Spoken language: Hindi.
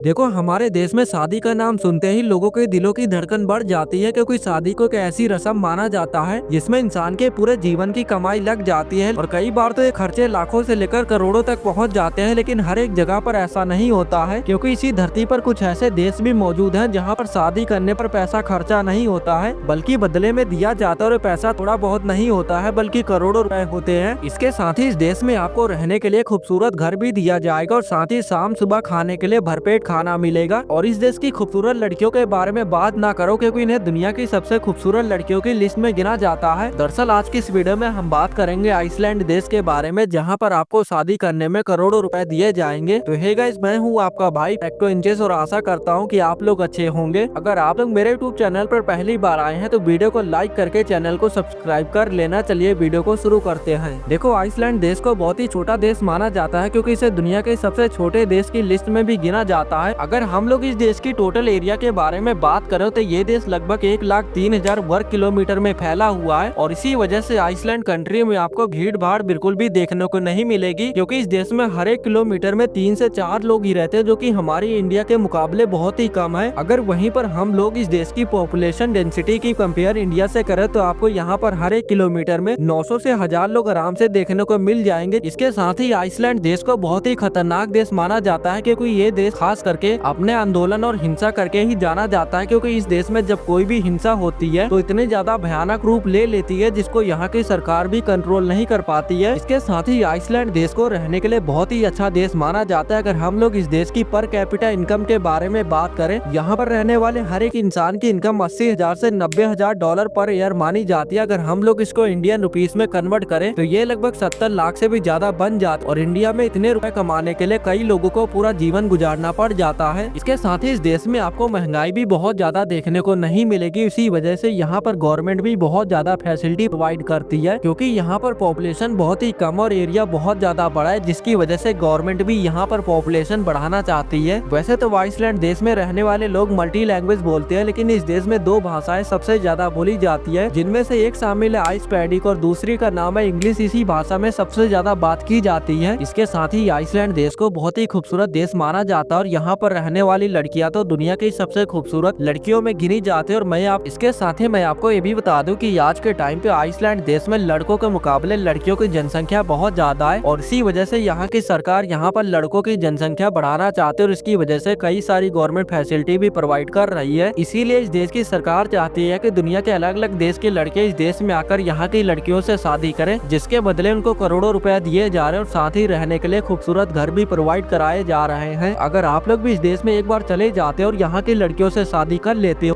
देखो, हमारे देश में शादी का नाम सुनते ही लोगों के दिलों की धड़कन बढ़ जाती है, क्योंकि शादी को एक ऐसी रस्म माना जाता है जिसमें इंसान के पूरे जीवन की कमाई लग जाती है और कई बार तो ये खर्चे लाखों से लेकर करोड़ों तक पहुंच जाते हैं। लेकिन हर एक जगह पर ऐसा नहीं होता है, क्योंकि इसी धरती पर कुछ ऐसे देश भी मौजूद हैं जहां पर शादी करने पर पैसा खर्चा नहीं होता है, बल्कि बदले में दिया जाता है। और पैसा थोड़ा बहुत नहीं होता है, बल्कि करोड़ों रुपए होते हैं। इसके साथ ही इस देश में आपको रहने के लिए खूबसूरत घर भी दिया जाएगा और साथ ही शाम सुबह खाने के लिए भरपेट खाना मिलेगा। और इस देश की खूबसूरत लड़कियों के बारे में बात ना करो, क्योंकि इन्हें दुनिया की सबसे खूबसूरत लड़कियों की लिस्ट में गिना जाता है। दरअसल आज की इस वीडियो में हम बात करेंगे आइसलैंड देश के बारे में, जहां पर आपको शादी करने में करोड़ों रुपए दिए जाएंगे। तो हे गाइस, मैं हूं आपका भाई टेक्टो इंचेस और आशा करता हूं कि आप लोग अच्छे होंगे। अगर आप लोग मेरे यूट्यूब चैनल पर पहली बार आए हैं तो वीडियो को लाइक करके चैनल को सब्सक्राइब कर लेना। चलिए वीडियो को शुरू करते हैं। देखो, आइसलैंड देश को बहुत ही छोटा देश माना जाता है, क्योंकि इसे दुनिया के सबसे छोटे देश की लिस्ट में भी गिना जाता है। अगर हम लोग इस देश की टोटल एरिया के बारे में बात करें तो ये देश लगभग 1,03,000 वर्ग किलोमीटर में फैला हुआ है। और इसी वजह से आइसलैंड कंट्री में आपको भीड़ भाड़ बिल्कुल भी देखने को नहीं मिलेगी, क्योंकि इस देश में हर एक किलोमीटर में 3 से 4 लोग ही रहते हैं, जो कि हमारी इंडिया के मुकाबले बहुत ही कम है। अगर वहीं पर हम लोग इस देश की पॉपुलेशन डेंसिटी की कंपेयर इंडिया से करें तो आपको यहाँ पर हर एक किलोमीटर में 900 से 1000 लोग आराम से देखने को मिल जाएंगे। इसके साथ ही आइसलैंड देश को बहुत ही खतरनाक देश माना जाता है, क्योंकि ये देश खास करके अपने आंदोलन और हिंसा करके ही जाना जाता है। क्योंकि इस देश में जब कोई भी हिंसा होती है तो इतनी ज्यादा भयानक रूप ले लेती है जिसको यहाँ की सरकार भी कंट्रोल नहीं कर पाती है। इसके साथ ही आइसलैंड देश को रहने के लिए बहुत ही अच्छा देश माना जाता है। अगर हम लोग इस देश की पर कैपिटा इनकम के बारे में बात करें, यहाँ पर रहने वाले हर एक इंसान की इनकम 80,000 से 90,000 डॉलर पर ईयर मानी जाती है। अगर हम लोग इसको इंडियन रुपीस में कन्वर्ट करें तो ये लगभग 70 लाख से भी ज्यादा बन जाता है। और इंडिया में इतने रुपए कमाने के लिए कई लोगों को पूरा जीवन गुजारना पड़ जाता है। इसके साथ ही इस देश में आपको महंगाई भी बहुत ज्यादा देखने को नहीं मिलेगी। इसी वजह से यहाँ पर गवर्नमेंट भी बहुत ज्यादा फैसिलिटी प्रोवाइड करती है, क्योंकि यहाँ पर पॉपुलेशन बहुत ही कम और एरिया बहुत ज्यादा बड़ा है, जिसकी वजह से गवर्नमेंट भी यहाँ पर पॉपुलेशन बढ़ाना चाहती है। वैसे तो आइसलैंड देश में रहने वाले लोग मल्टी लैंग्वेज बोलते हैं, लेकिन इस देश में 2 भाषाएं सबसे ज्यादा बोली जाती है, जिनमें से एक शामिल है आइसपैडिक और दूसरी का नाम है इंग्लिश। इसी भाषा में सबसे ज्यादा बात की जाती है। इसके साथ ही आइसलैंड देश को बहुत ही खूबसूरत देश माना जाता है और यहाँ पर रहने वाली लड़कियां तो दुनिया की सबसे खूबसूरत लड़कियों में गिनी जाती है। और इसके साथ ही मैं आपको ये भी बता दूं कि आज के टाइम पे आइसलैंड देश में लड़कों के मुकाबले लड़कियों की जनसंख्या बहुत ज्यादा है, और इसी वजह से यहाँ की सरकार यहाँ पर लड़कों की जनसंख्या बढ़ाना चाहती है। और इसकी वजह से कई सारी गवर्नमेंट फैसिलिटी भी प्रोवाइड कर रही है। इसीलिए इस देश की सरकार चाहती है कि दुनिया के अलग अलग देश के लड़के इस देश में आकर यहाँ की लड़कियों से शादी करें, जिसके बदले उनको करोड़ों रुपए दिए जा रहे हैं और साथ ही रहने के लिए खूबसूरत घर भी प्रोवाइड कराए जा रहे हैं। अगर आप लोग भी इस देश में एक बार चले जाते हो और यहाँ की लड़कियों से शादी कर लेते हो